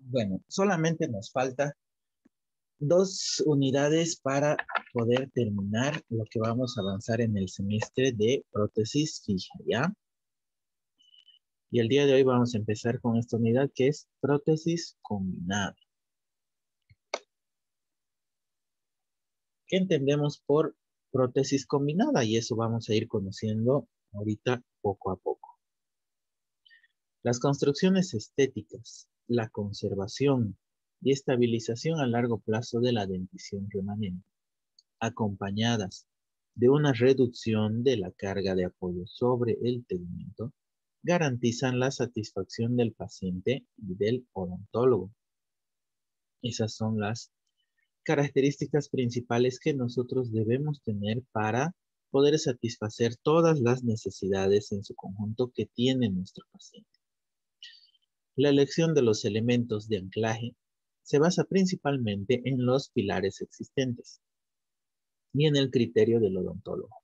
Bueno, solamente nos falta 2 unidades para poder terminar lo que vamos a avanzar en el semestre de prótesis fija, ¿ya? Y el día de hoy vamos a empezar con esta unidad que es prótesis combinada. ¿Qué entendemos por prótesis combinada? Y eso vamos a ir conociendo ahorita poco a poco. Las construcciones estéticas, la conservación y estabilización a largo plazo de la dentición remanente, acompañadas de una reducción de la carga de apoyo sobre el tegumento, garantizan la satisfacción del paciente y del odontólogo. Esas son las características principales que nosotros debemos tener para poder satisfacer todas las necesidades en su conjunto que tiene nuestro paciente. La elección de los elementos de anclaje se basa principalmente en los pilares existentes y en el criterio del odontólogo,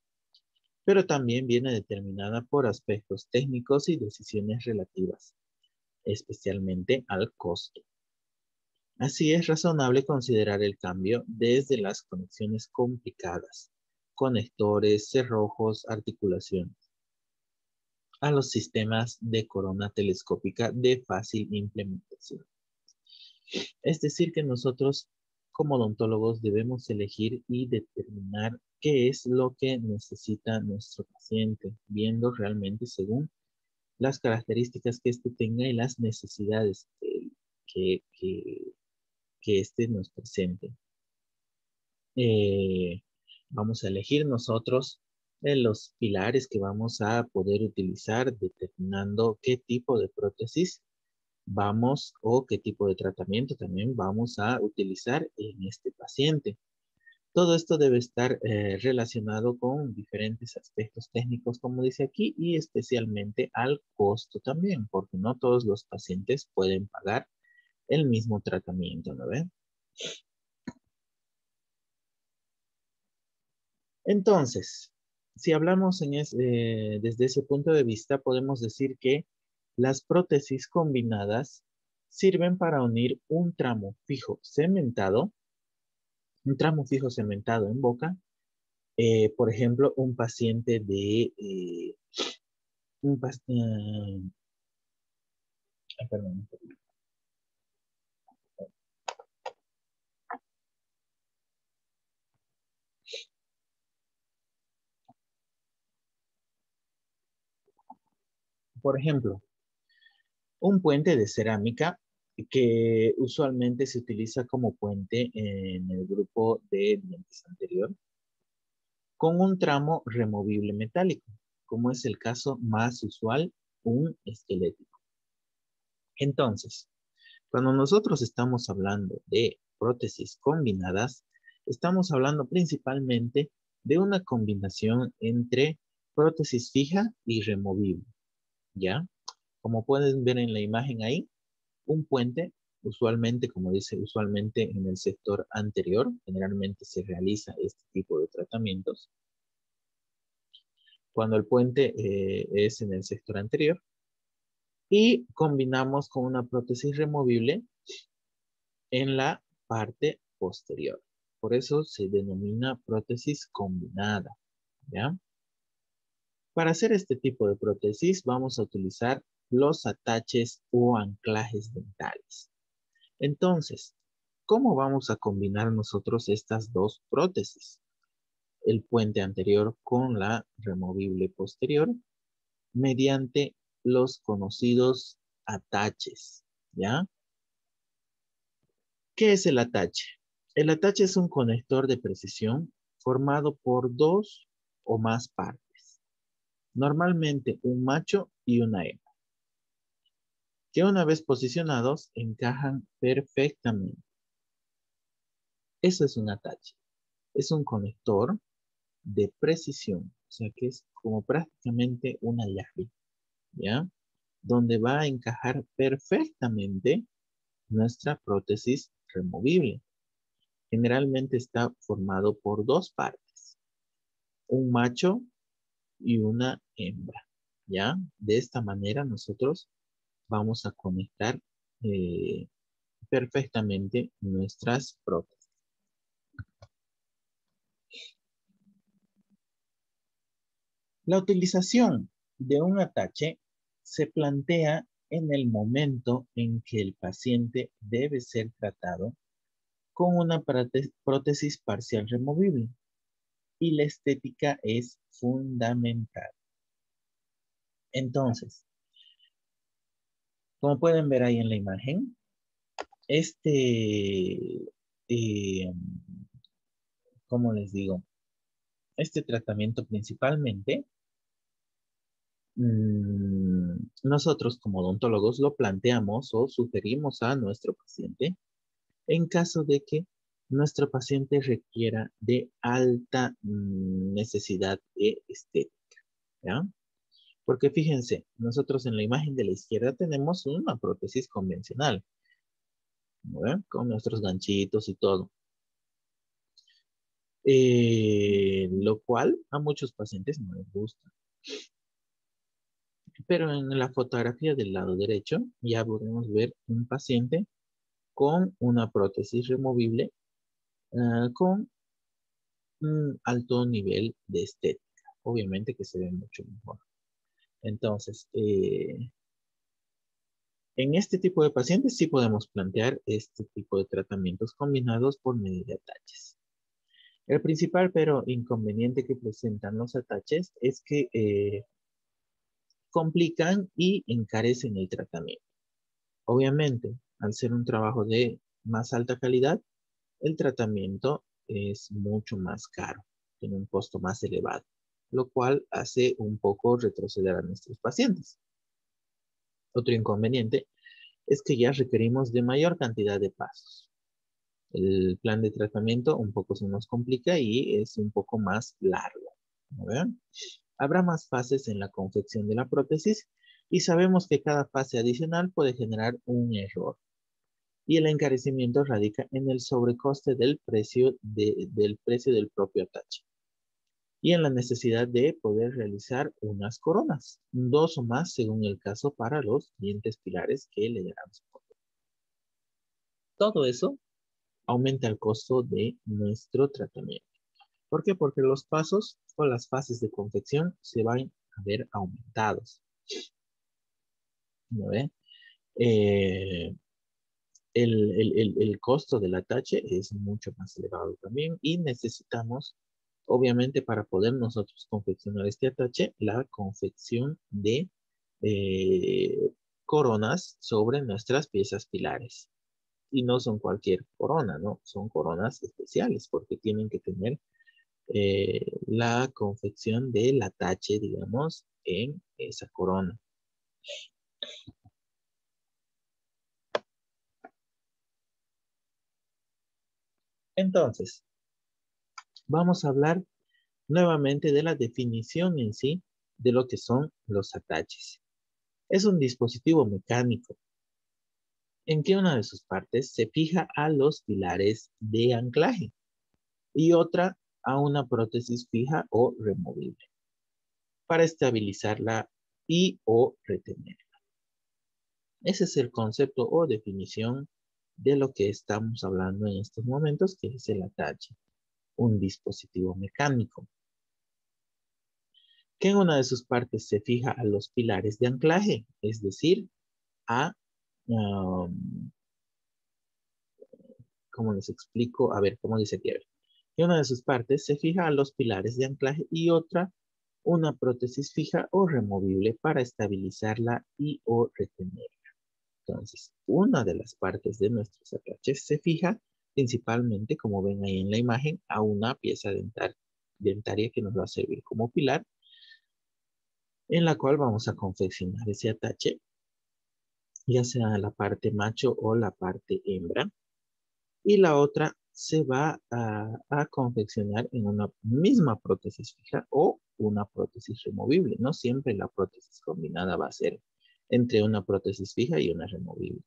pero también viene determinada por aspectos técnicos y decisiones relativas, especialmente al costo. Así es razonable considerar el cambio desde las conexiones complicadas, conectores, cerrojos, articulaciones, a los sistemas de corona telescópica de fácil implementación. Es decir, que nosotros como odontólogos debemos elegir y determinar qué es lo que necesita nuestro paciente, viendo realmente según las características que éste tenga y las necesidades que, que, que éste nos presente. Vamos a elegir nosotros los pilares que vamos a poder utilizar determinando qué tipo de prótesis vamos o qué tipo de tratamiento también vamos a utilizar en este paciente. Todo esto debe estar relacionado con diferentes aspectos técnicos, como dice aquí, y especialmente al costo también, porque no todos los pacientes pueden pagar el mismo tratamiento, ¿no ven? Entonces, si hablamos desde ese punto de vista, podemos decir que las prótesis combinadas sirven para unir un tramo fijo cementado en boca. Por ejemplo, un paciente de... un pas- perdón. Por ejemplo, un puente de cerámica que usualmente se utiliza como puente en el grupo de dientes anterior, con un tramo removible metálico, como es el caso más usual, un esquelético. Entonces, cuando nosotros estamos hablando de prótesis combinadas, estamos hablando principalmente de una combinación entre prótesis fija y removible, ¿ya? Como pueden ver en la imagen ahí, un puente, usualmente, como dice, usualmente en el sector anterior, generalmente se realiza este tipo de tratamientos. Cuando el puente es en el sector anterior, y combinamos con una prótesis removible en la parte posterior. Por eso se denomina prótesis combinada, ¿ya? Para hacer este tipo de prótesis vamos a utilizar los ataches o anclajes dentales. Entonces, ¿cómo vamos a combinar nosotros estas dos prótesis? El puente anterior con la removible posterior mediante los conocidos ataches, ¿ya? ¿Qué es el atache? El atache es un conector de precisión formado por dos o más partes, normalmente un macho y una hembra, que una vez posicionados encajan perfectamente. Eso es un atache. Es un conector de precisión, o sea que es como prácticamente una llave, ¿ya? Donde va a encajar perfectamente nuestra prótesis removible. Generalmente está formado por dos partes, un macho y una hembra, ¿ya? De esta manera nosotros vamos a conectar perfectamente nuestras prótesis. La utilización de un atache se plantea en el momento en que el paciente debe ser tratado con una prótesis parcial removible y la estética es fundamental. Entonces, como pueden ver ahí en la imagen, eh, ¿cómo les digo? Este tratamiento principalmente, nosotros como odontólogos lo planteamos o sugerimos a nuestro paciente en caso de que nuestro paciente requiera de alta necesidad de estética, ¿ya? Porque fíjense, nosotros en la imagen de la izquierda tenemos una prótesis convencional, ¿no? Con nuestros ganchitos y todo. Lo cual a muchos pacientes no les gusta. Pero en la fotografía del lado derecho ya podemos ver un paciente con una prótesis removible con un alto nivel de estética. Obviamente que se ve mucho mejor. Entonces, en este tipo de pacientes sí podemos plantear este tipo de tratamientos combinados por medio de ataches. El principal pero inconveniente que presentan los ataches es que complican y encarecen el tratamiento. Obviamente, al ser un trabajo de más alta calidad, el tratamiento es mucho más caro, tiene un costo más elevado, lo cual hace un poco retroceder a nuestros pacientes. Otro inconveniente es que ya requerimos de mayor cantidad de pasos. El plan de tratamiento un poco se nos complica y es un poco más largo. ¿No ven? Habrá más fases en la confección de la prótesis y sabemos que cada fase adicional puede generar un error. Y el encarecimiento radica en el sobrecoste del precio del propio atache y en la necesidad de poder realizar unas coronas, 2 o más según el caso para los dientes pilares que le darán soporte. Todo eso aumenta el costo de nuestro tratamiento. ¿Por qué? Porque los pasos o las fases de confección se van a ver aumentados. ¿No ve? Eh, el costo del atache es mucho más elevado también y necesitamos, obviamente, para poder nosotros confeccionar este atache, la confección de eh, coronas sobre nuestras piezas pilares. Y no son cualquier corona, ¿no? Son coronas especiales porque tienen que tener la confección del atache, digamos, en esa corona. Entonces, vamos a hablar nuevamente de la definición en sí de lo que son los ataches. Es un dispositivo mecánico en que una de sus partes se fija a los pilares de anclaje y otra a una prótesis fija o removible para estabilizarla y o retenerla. Ese es el concepto o definición de lo que estamos hablando en estos momentos, que es el atache, un dispositivo mecánico, que en una de sus partes se fija a los pilares de anclaje, es decir, a, um, ¿cómo les explico? A ver, ¿cómo dice aquí? Que una de sus partes se fija a los pilares de anclaje y otra, una prótesis fija o removible para estabilizarla y o retenerla. Entonces, una de las partes de nuestros ataches se fija principalmente, como ven ahí en la imagen, a una pieza dentaria que nos va a servir como pilar, en la cual vamos a confeccionar ese atache, ya sea la parte macho o la parte hembra, y la otra se va a confeccionar en una misma prótesis fija o una prótesis removible. No siempre la prótesis combinada va a ser entre una prótesis fija y una removible.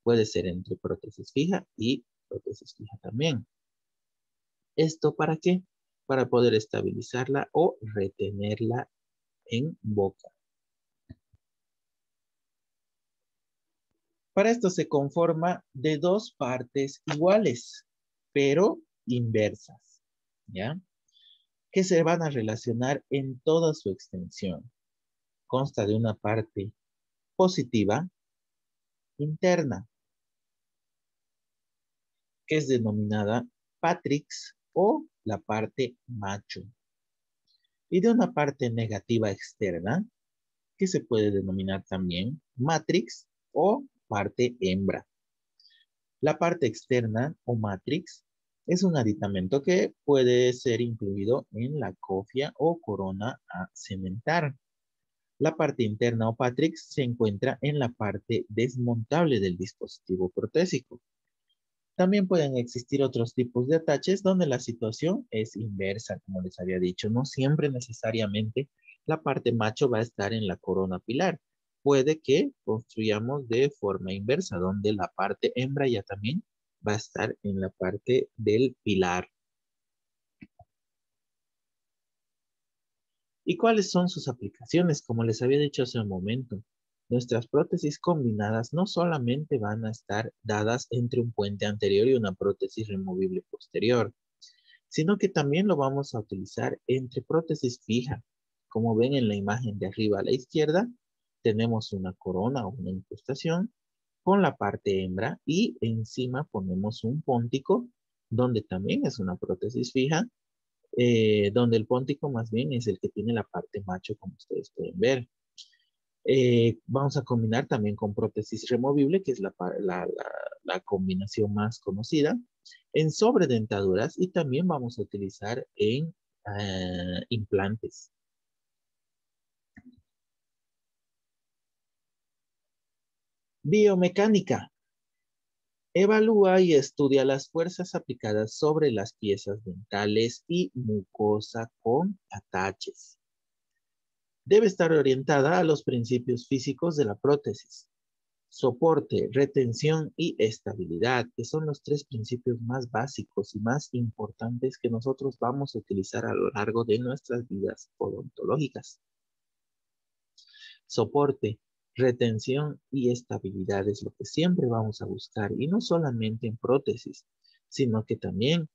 Puede ser entre prótesis fija y prótesis fija también. ¿Esto para qué? Para poder estabilizarla o retenerla en boca. Para esto se conforma de dos partes iguales, pero inversas, ¿ya? Que se van a relacionar en toda su extensión. Consta de una parte positiva interna, que es denominada patrix o la parte macho, y de una parte negativa externa, que se puede denominar también matrix o parte hembra. La parte externa o matrix es un aditamento que puede ser incluido en la cofia o corona a cementar. La parte interna o patrix se encuentra en la parte desmontable del dispositivo protésico. También pueden existir otros tipos de ataches donde la situación es inversa, como les había dicho. No siempre necesariamente la parte macho va a estar en la corona pilar. Puede que construyamos de forma inversa, donde la parte hembra ya también va a estar en la parte del pilar. ¿Y cuáles son sus aplicaciones? Como les había dicho hace un momento, nuestras prótesis combinadas no solamente van a estar dadas entre un puente anterior y una prótesis removible posterior, sino que también lo vamos a utilizar entre prótesis fija. Como ven en la imagen de arriba a la izquierda, tenemos una corona o una incrustación con la parte hembra y encima ponemos un póntico donde también es una prótesis fija, donde el póntico más bien es el que tiene la parte macho, como ustedes pueden ver. Vamos a combinar también con prótesis removible, que es la combinación más conocida, en sobredentaduras y también vamos a utilizar en implantes. Biomecánica. Evalúa y estudia las fuerzas aplicadas sobre las piezas dentales y mucosa con ataches. Debe estar orientada a los principios físicos de la prótesis. Soporte, retención y estabilidad, que son los tres principios más básicos y más importantes que nosotros vamos a utilizar a lo largo de nuestras vidas odontológicas. Soporte, retención y estabilidad es lo que siempre vamos a buscar, y no solamente en prótesis, sino que también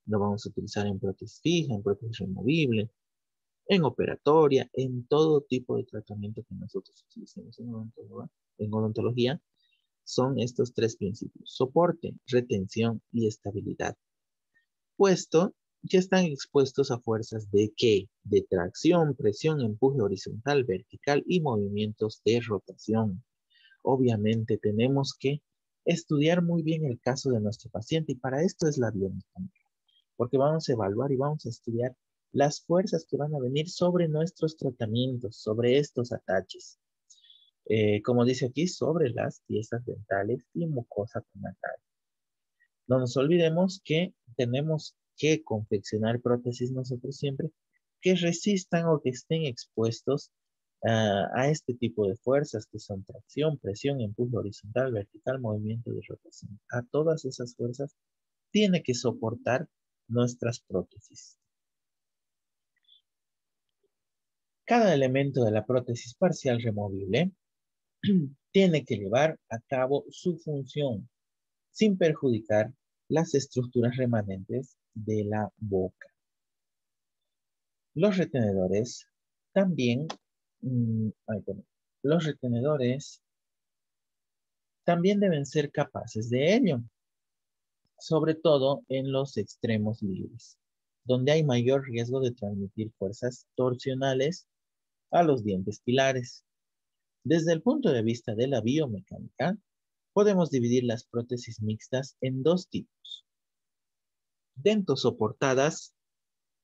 lo vamos a utilizar en prótesis fija, en prótesis removible, en operatoria, en todo tipo de tratamiento que nosotros utilicemos en odontología. Son estos tres principios: soporte, retención y estabilidad, puesto que están expuestos a fuerzas de ¿qué? De tracción, presión, empuje horizontal, vertical y movimientos de rotación. Obviamente tenemos que estudiar muy bien el caso de nuestro paciente, y para esto es la biomecánica, porque vamos a evaluar y vamos a estudiar las fuerzas que van a venir sobre nuestros tratamientos, sobre estos ataches. Como dice aquí, sobre las piezas dentales y mucosa tomatal. No nos olvidemos que tenemos que confeccionar prótesis nosotros siempre que resistan o que estén expuestos a este tipo de fuerzas que son tracción, presión, empuje horizontal, vertical, movimiento de rotación. A todas esas fuerzas tiene que soportar nuestras prótesis. Cada elemento de la prótesis parcial removible tiene que llevar a cabo su función sin perjudicar las estructuras remanentes de la boca. Los retenedores también, los retenedores también deben ser capaces de ello, sobre todo en los extremos libres, donde hay mayor riesgo de transmitir fuerzas torsionales a los dientes pilares. Desde el punto de vista de la biomecánica, podemos dividir las prótesis mixtas en dos tipos: dentosoportadas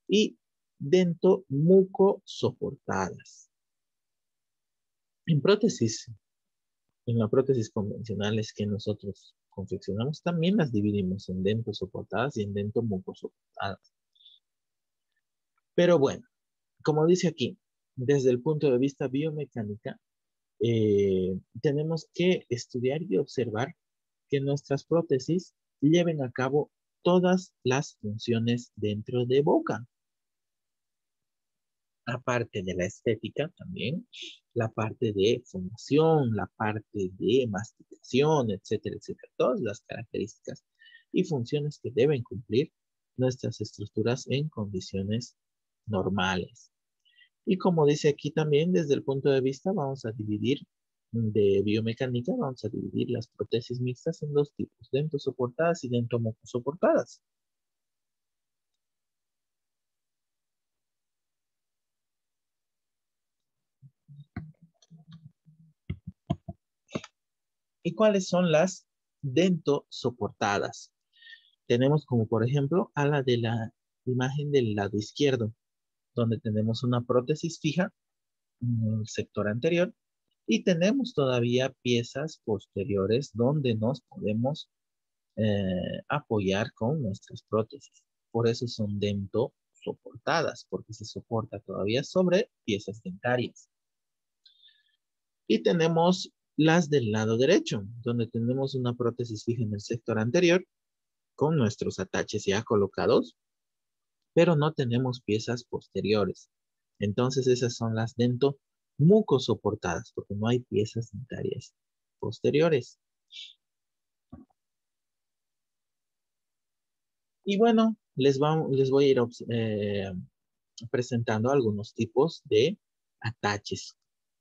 y dentomucosoportadas. En la prótesis convencionales que nosotros confeccionamos, también las dividimos en dentosoportadas y en dentomucosoportadas. Pero bueno, como dice aquí, desde el punto de vista biomecánica, tenemos que estudiar y observar que nuestras prótesis lleven a cabo todas las funciones dentro de boca. aparte de la estética también, la parte de fundación, la parte de masticación, etcétera, etcétera. Todas las características y funciones que deben cumplir nuestras estructuras en condiciones normales. Y como dice aquí también, desde el punto de vista, vamos a dividir de biomecánica, vamos a dividir las prótesis mixtas en dos tipos, dentosoportadas y dentomucosoportadas. ¿Y cuáles son las dentosoportadas? Tenemos como por ejemplo a la de la imagen del lado izquierdo, donde tenemos una prótesis fija en el sector anterior y tenemos todavía piezas posteriores donde nos podemos apoyar con nuestras prótesis. Por eso son dentosoportadas, porque se soporta todavía sobre piezas dentarias. Y tenemos las del lado derecho, donde tenemos una prótesis fija en el sector anterior con nuestros ataches ya colocados, pero no tenemos piezas posteriores. Entonces esas son las dentomucosoportadas, porque no hay piezas dentarias posteriores. Y bueno, les voy a ir presentando algunos tipos de ataches,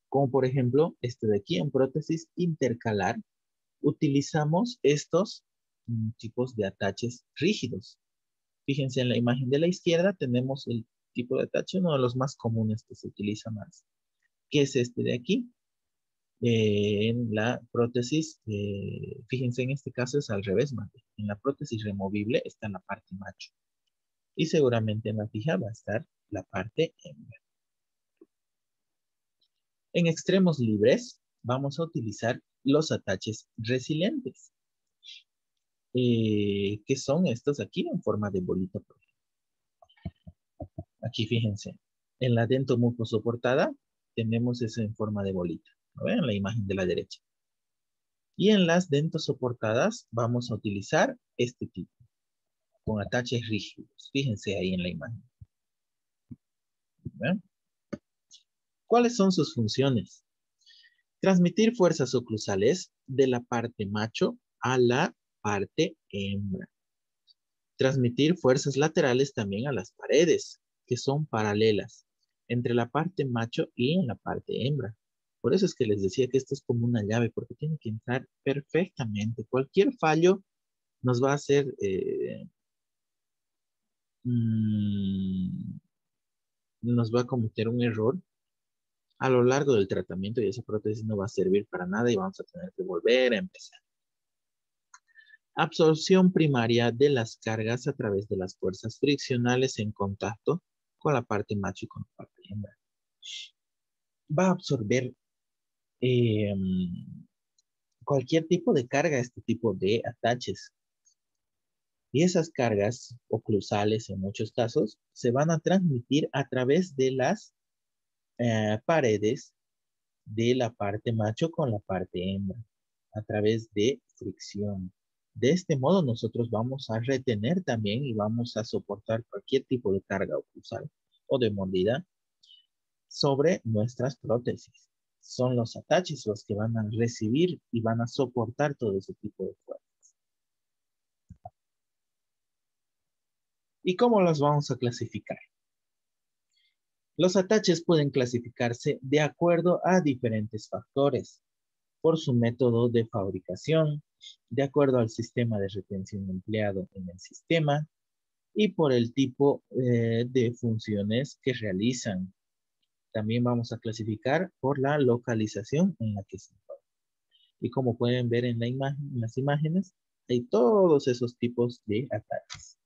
como por ejemplo este de aquí en prótesis intercalar, utilizamos estos tipos de ataches rígidos. Fíjense en la imagen de la izquierda tenemos el tipo de atache, uno de los más comunes que se utiliza más, que es este de aquí. En la prótesis, fíjense en este caso es al revés, mate. En la prótesis removible está la parte macho y seguramente en la fija va a estar la parte hembra. En extremos libres vamos a utilizar los ataches resilientes, que son estos aquí en forma de bolita. Aquí fíjense, en la dentomucosoportada tenemos eso en forma de bolita. ¿Lo ven? En la imagen de la derecha. Y en las dentosoportadas vamos a utilizar este tipo, con ataches rígidos. Fíjense ahí en la imagen. ¿Ven? ¿Cuáles son sus funciones? Transmitir fuerzas oclusales de la parte macho a la parte hembra. Transmitir fuerzas laterales también a las paredes, que son paralelas, entre la parte macho y en la parte hembra. Por eso es que les decía que esto es como una llave, porque tiene que entrar perfectamente. Cualquier fallo nos va a hacer, nos va a cometer un error a lo largo del tratamiento y esa prótesis no va a servir para nada y vamos a tener que volver a empezar. Absorción primaria de las cargas a través de las fuerzas friccionales en contacto con la parte macho y con la parte hembra. Va a absorber eh, cualquier tipo de carga, este tipo de ataches. Y esas cargas oclusales en muchos casos se van a transmitir a través de las paredes de la parte macho con la parte hembra, a través de fricción. De este modo nosotros vamos a retener también y vamos a soportar cualquier tipo de carga oclusal o de mordida sobre nuestras prótesis. Son los ataches los que van a recibir y van a soportar todo ese tipo de fuerza. ¿Y cómo los vamos a clasificar? Los ataches pueden clasificarse de acuerdo a diferentes factores, por su método de fabricación, de acuerdo al sistema de retención empleado en el sistema y por el tipo de funciones que realizan. También vamos a clasificar por la localización en la que se encuentran. Y como pueden ver en la imagen, en las imágenes, hay todos esos tipos de ataques.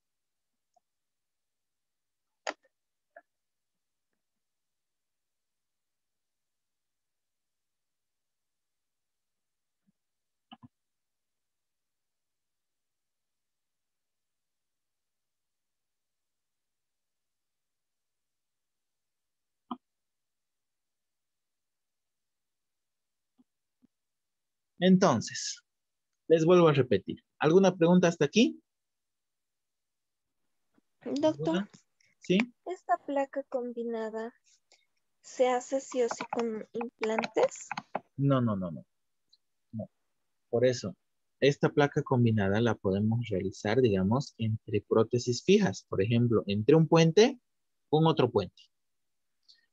Entonces, les vuelvo a repetir. ¿Alguna pregunta hasta aquí? Doctor, ¿Alguna? ¿Sí? esta placa combinada, ¿Se hace sí o sí con implantes? No, no, no, no, no. Por eso, esta placa combinada la podemos realizar, digamos, entre prótesis fijas. Por ejemplo, entre un puente con otro puente.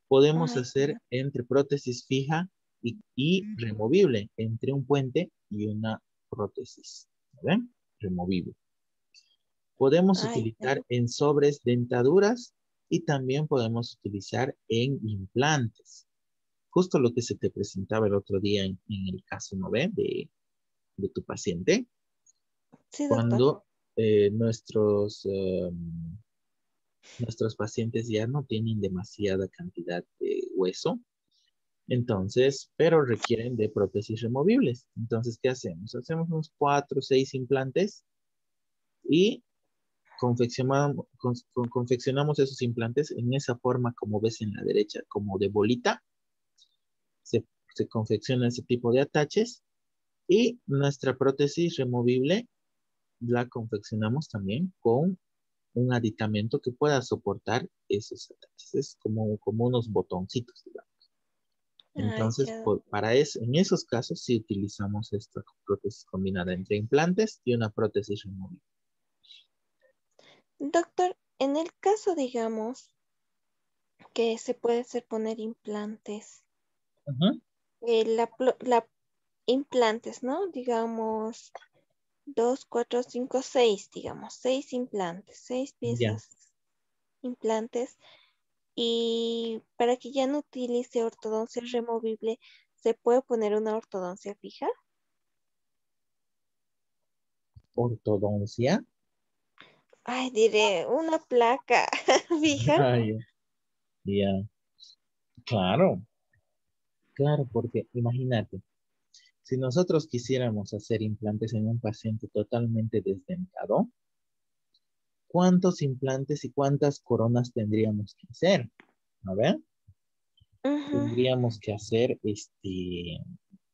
Podemos Ay, hacer entre prótesis fija y removible, entre un puente y una prótesis. ¿Ven? Removible. Podemos ay, ya. utilizar en sobres dentaduras y también podemos utilizar en implantes. Justo lo que se te presentaba el otro día en el caso, ¿no ve? De tu paciente. Sí, doctor. Cuando nuestros pacientes ya no tienen demasiada cantidad de hueso, entonces, pero requieren de prótesis removibles. Entonces, ¿qué hacemos? Hacemos unos 4 o 6 implantes y confeccionamos esos implantes en esa forma como ves en la derecha, como de bolita. Se, se confecciona ese tipo de ataches y nuestra prótesis removible la confeccionamos también con un aditamento que pueda soportar esos ataches. Es como unos botoncitos, digamos. Ay, Entonces, ya. para eso, en esos casos sí utilizamos esta prótesis combinada entre implantes y una prótesis removible. Doctor, en el caso, digamos, que se puede hacer poner implantes, Ujú. la implantes, ¿no? Digamos, 2, 4, 5, 6, digamos, 6 implantes, 6 Ya, piezas implantes. Y para que ya no utilice ortodoncia removible, ¿se puede poner una ortodoncia fija? ortodoncia. Ay, diré, una placa fija. Ay, ya, claro, claro, porque imagínate, si nosotros quisiéramos hacer implantes en un paciente totalmente desdentado, ¿cuántos implantes y cuántas coronas tendríamos que hacer? ¿No ven? Ujú, Tendríamos que hacer,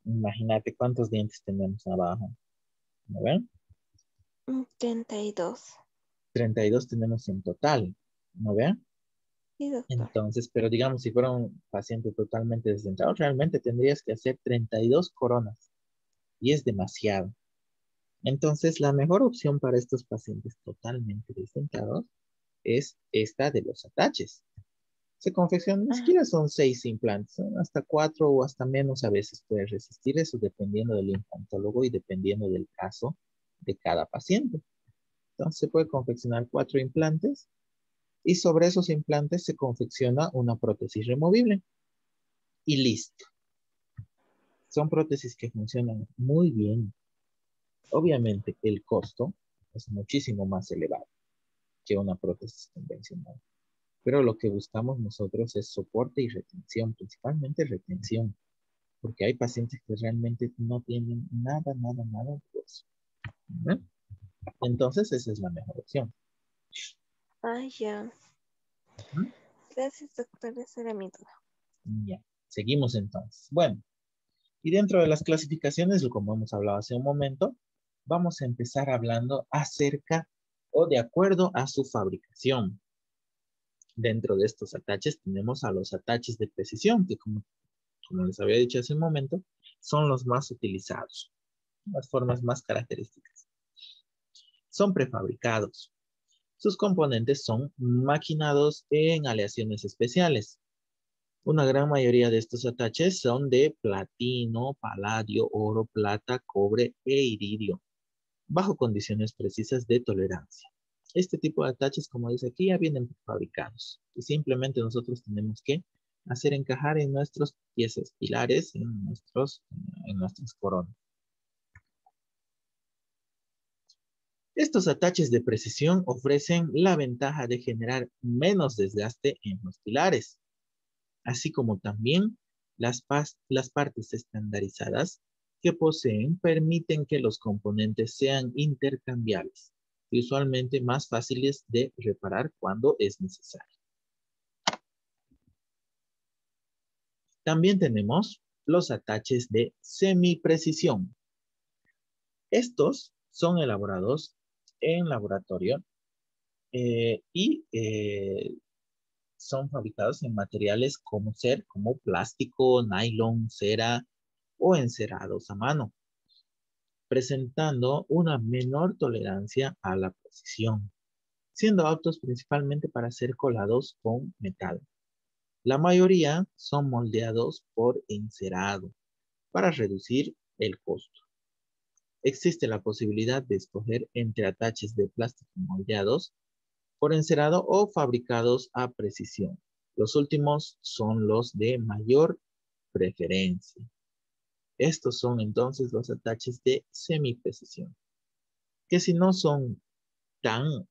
imagínate cuántos dientes tenemos abajo. ¿No ven? 32. 32 tenemos en total. ¿No ven? Sí, doctor. Entonces, pero digamos, si fuera un paciente totalmente desdentado, realmente tendrías que hacer 32 coronas y es demasiado. Entonces, la mejor opción para estos pacientes totalmente desdentados es esta de los ataches. Se confeccionan, ni Ah, siquiera son 6 implantes, son hasta 4 o hasta menos a veces puede resistir eso dependiendo del implantólogo y dependiendo del caso de cada paciente. Entonces se puede confeccionar 4 implantes y sobre esos implantes se confecciona una prótesis removible y listo. Son prótesis que funcionan muy bien. Obviamente el costo es muchísimo más elevado que una prótesis convencional. Pero lo que buscamos nosotros es soporte y retención, principalmente retención, porque hay pacientes que realmente no tienen nada, nada, nada de hueso. ¿No? Entonces, esa es la mejor opción. ay, ya. ¿No? Gracias, doctor. Esa era mi duda. Ya, seguimos entonces. Bueno, y dentro de las clasificaciones, como hemos hablado hace un momento, vamos a empezar hablando acerca o de acuerdo a su fabricación. Dentro de estos ataches tenemos a los ataches de precisión, que como les había dicho hace un momento, son los más utilizados, las formas más características. Son prefabricados. Sus componentes son maquinados en aleaciones especiales. Una gran mayoría de estos ataches son de platino, paladio, oro, plata, cobre e iridio, bajo condiciones precisas de tolerancia. Este tipo de ataches, como dice aquí, ya vienen fabricados. Y simplemente nosotros tenemos que hacer encajar en nuestros piezas pilares, en nuestras coronas. Estos ataches de precisión ofrecen la ventaja de generar menos desgaste en los pilares, así como también las partes estandarizadas que poseen permiten que los componentes sean intercambiables y usualmente más fáciles de reparar cuando es necesario. También tenemos los ataches de semiprecisión. Estos son elaborados en laboratorio y son fabricados en materiales como plástico, nylon, cera o encerados a mano, presentando una menor tolerancia a la precisión, siendo aptos principalmente para ser colados con metal. La mayoría son moldeados por encerado para reducir el costo. Existe la posibilidad de escoger entre ataches de plástico moldeados por encerado o fabricados a precisión. Los últimos son los de mayor preferencia. Estos son entonces los ataches de semiprecisión, que si no son tan,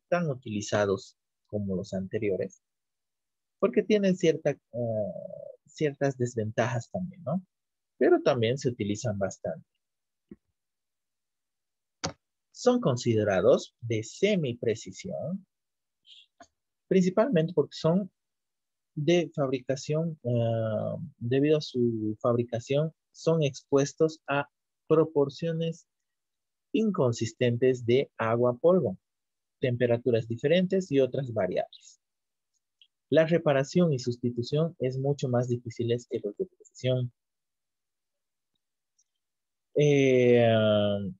tan utilizados como los anteriores, porque tienen ciertas desventajas también, ¿no? Pero también se utilizan bastante. Son considerados de semiprecisión, principalmente porque son de fabricación, debido a su fabricación, son expuestos a proporciones inconsistentes de agua-polvo, temperaturas diferentes y otras variables. La reparación y sustitución es mucho más difícil que los de precisión.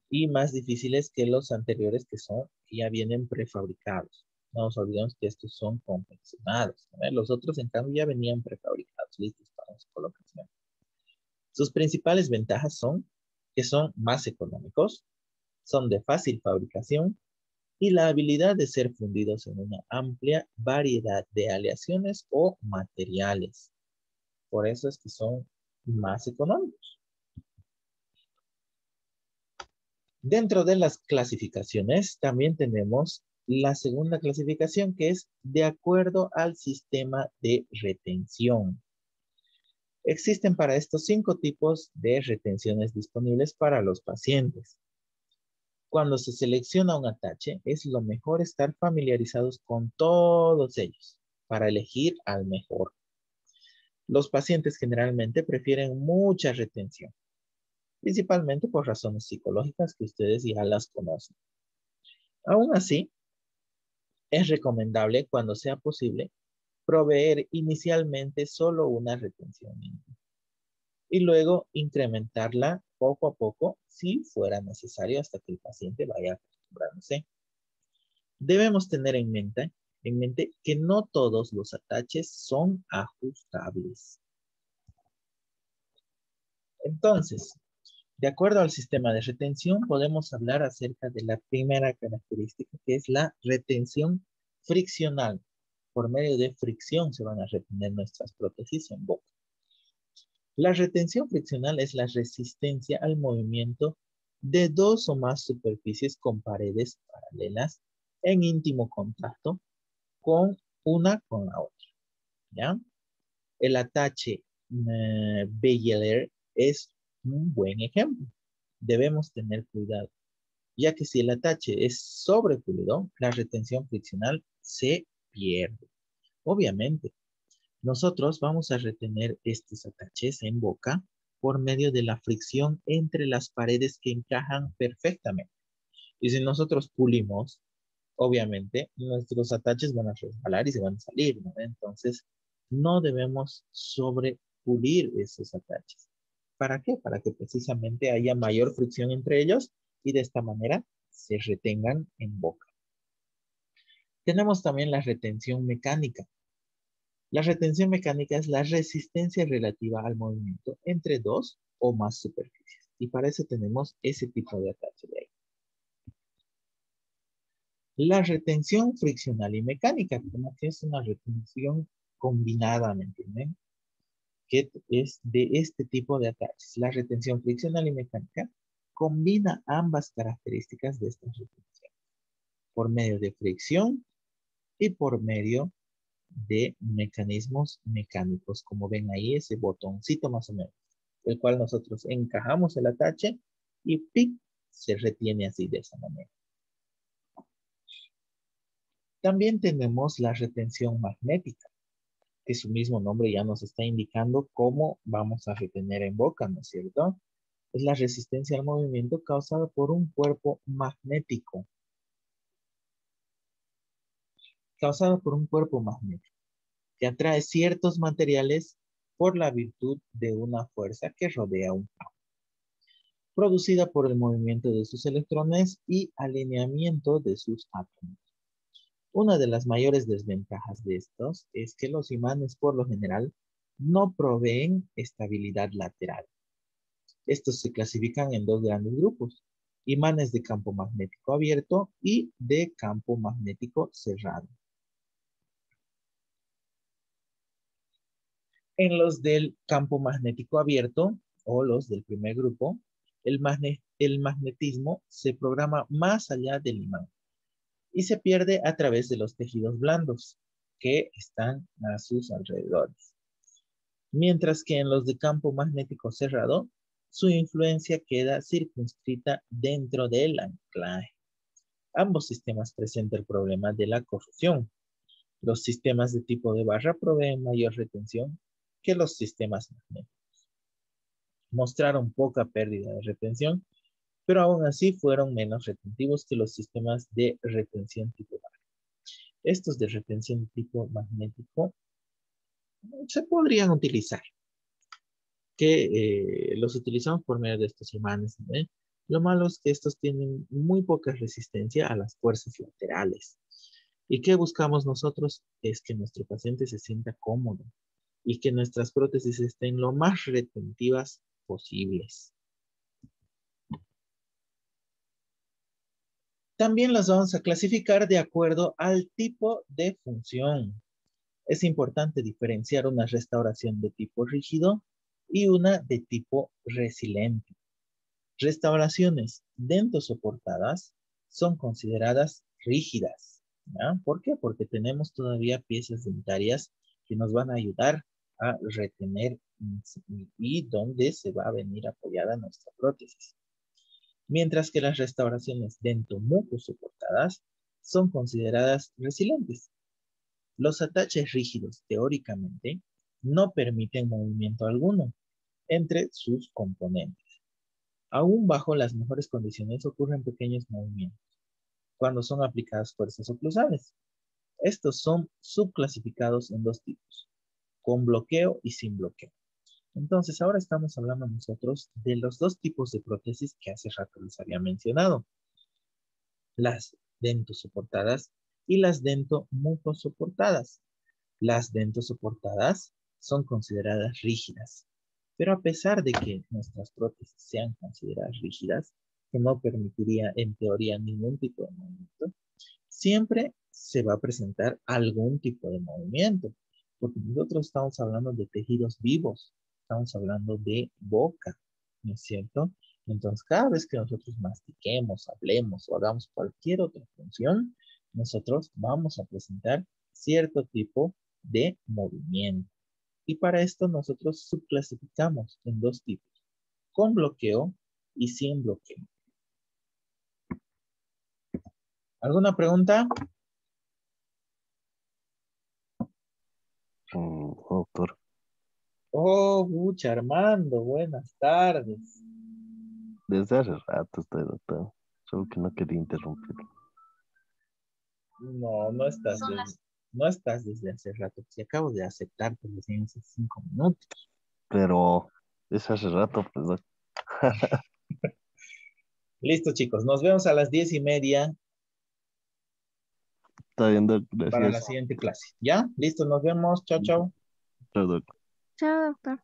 Y más difíciles que los anteriores que ya vienen prefabricados. No nos olvidemos que estos son confeccionados. Los otros, en cambio, ya venían prefabricados, listos para su colocación. Sus principales ventajas son que son más económicos, son de fácil fabricación y la habilidad de ser fundidos en una amplia variedad de aleaciones o materiales. Por eso es que son más económicos. Dentro de las clasificaciones también tenemos la segunda clasificación, que es de acuerdo al sistema de retención. Existen para estos 5 tipos de retenciones disponibles para los pacientes. Cuando se selecciona un atache, es lo mejor estar familiarizados con todos ellos para elegir al mejor. Los pacientes generalmente prefieren mucha retención, principalmente por razones psicológicas que ustedes ya las conocen. Aún así, es recomendable, cuando sea posible, proveer inicialmente solo una retención mínima y luego incrementarla poco a poco si fuera necesario hasta que el paciente vaya acostumbrándose. Debemos tener en mente que no todos los ataches son ajustables. Entonces, de acuerdo al sistema de retención, podemos hablar acerca de la primera característica, que es la retención friccional. Por medio de fricción se van a retener nuestras prótesis en boca. La retención friccional es la resistencia al movimiento de 2 o más superficies con paredes paralelas en íntimo contacto con una con la otra. ¿Ya? El atache Beyeler es un buen ejemplo. Debemos tener cuidado, ya que si el atache es sobrepulido, la retención friccional se pierde. Obviamente, nosotros vamos a retener estos ataches en boca por medio de la fricción entre las paredes que encajan perfectamente. Y si nosotros pulimos, obviamente, nuestros ataches van a resbalar y se van a salir, ¿no? Entonces, no debemos sobrepulir esos ataches. ¿Para qué? Para que precisamente haya mayor fricción entre ellos y de esta manera se retengan en boca. Tenemos también la retención mecánica. La retención mecánica es la resistencia relativa al movimiento entre 2 o más superficies. Y para eso tenemos ese tipo de atache de ahí. La retención friccional y mecánica, como que es una retención combinada, ¿me entienden? Que es de este tipo de ataches. La retención friccional y mecánica combina ambas características de esta retención por medio de fricción y por medio de mecanismos mecánicos, como ven ahí ese botoncito más o menos, el cual nosotros encajamos el atache y ¡pic! Se retiene así de esa manera. También tenemos la retención magnética, que su mismo nombre ya nos está indicando cómo vamos a retener en boca, ¿no es cierto? Es la resistencia al movimiento causada por un cuerpo magnético. causada por un cuerpo magnético que atrae ciertos materiales por la virtud de una fuerza que rodea un campo, producida por el movimiento de sus electrones y alineamiento de sus átomos. Una de las mayores desventajas de estos es que los imanes por lo general no proveen estabilidad lateral. Estos se clasifican en dos grandes grupos: imanes de campo magnético abierto y de campo magnético cerrado. En los del campo magnético abierto, o los del primer grupo, el magnetismo se programa más allá del imán y se pierde a través de los tejidos blandos que están a sus alrededores. Mientras que en los de campo magnético cerrado, su influencia queda circunscrita dentro del anclaje. Ambos sistemas presentan el problema de la corrosión. Los sistemas de tipo de barra proveen mayor retención que los sistemas magnéticos. Mostraron poca pérdida de retención, pero aún así fueron menos retentivos que los sistemas de retención tipo barra. Estos de retención tipo magnético se podrían utilizar, que los utilizamos por medio de estos imanes, ¿eh? Lo malo es que estos tienen muy poca resistencia a las fuerzas laterales. ¿Y qué buscamos nosotros? Es que nuestro paciente se sienta cómodo y que nuestras prótesis estén lo más retentivas posibles. También las vamos a clasificar de acuerdo al tipo de función. Es importante diferenciar una restauración de tipo rígido y una de tipo resiliente. Restauraciones dentosoportadas son consideradas rígidas, ¿ya? ¿Por qué? Porque tenemos todavía piezas dentarias que nos van a ayudar a retener y donde se va a venir apoyada nuestra prótesis. Mientras que las restauraciones dentomucosoportadas son consideradas resilientes. Los ataches rígidos, teóricamente, no permiten movimiento alguno entre sus componentes. Aún bajo las mejores condiciones ocurren pequeños movimientos cuando son aplicadas fuerzas oclusales. Estos son subclasificados en dos tipos: con bloqueo y sin bloqueo. Entonces, ahora estamos hablando nosotros de los dos tipos de prótesis que hace rato les había mencionado: las dentosoportadas y las dentomucosoportadas. Las dentosoportadas son consideradas rígidas, pero a pesar de que nuestras prótesis sean consideradas rígidas, que no permitiría en teoría ningún tipo de movimiento, siempre se va a presentar algún tipo de movimiento, porque nosotros estamos hablando de tejidos vivos, estamos hablando de boca, ¿no es cierto? Entonces, cada vez que nosotros mastiquemos, hablemos o hagamos cualquier otra función, nosotros vamos a presentar cierto tipo de movimiento. Y para esto nosotros subclasificamos en dos tipos: con bloqueo y sin bloqueo. ¿Alguna pregunta? Doctor, Oh, mucha Armando, buenas tardes. desde hace rato estoy, doctor. Solo que no quería interrumpir. No, no estás desde hace rato. Si acabo de aceptarte recién hace 5 minutos. Pero es hace rato, pues, doc. Listo, chicos. Nos vemos a las 10:30 Está bien, doc. para la Gracias. siguiente clase. ¿Ya? Listo, nos vemos. Chao, chao. Chao, doc. Chao, doctor.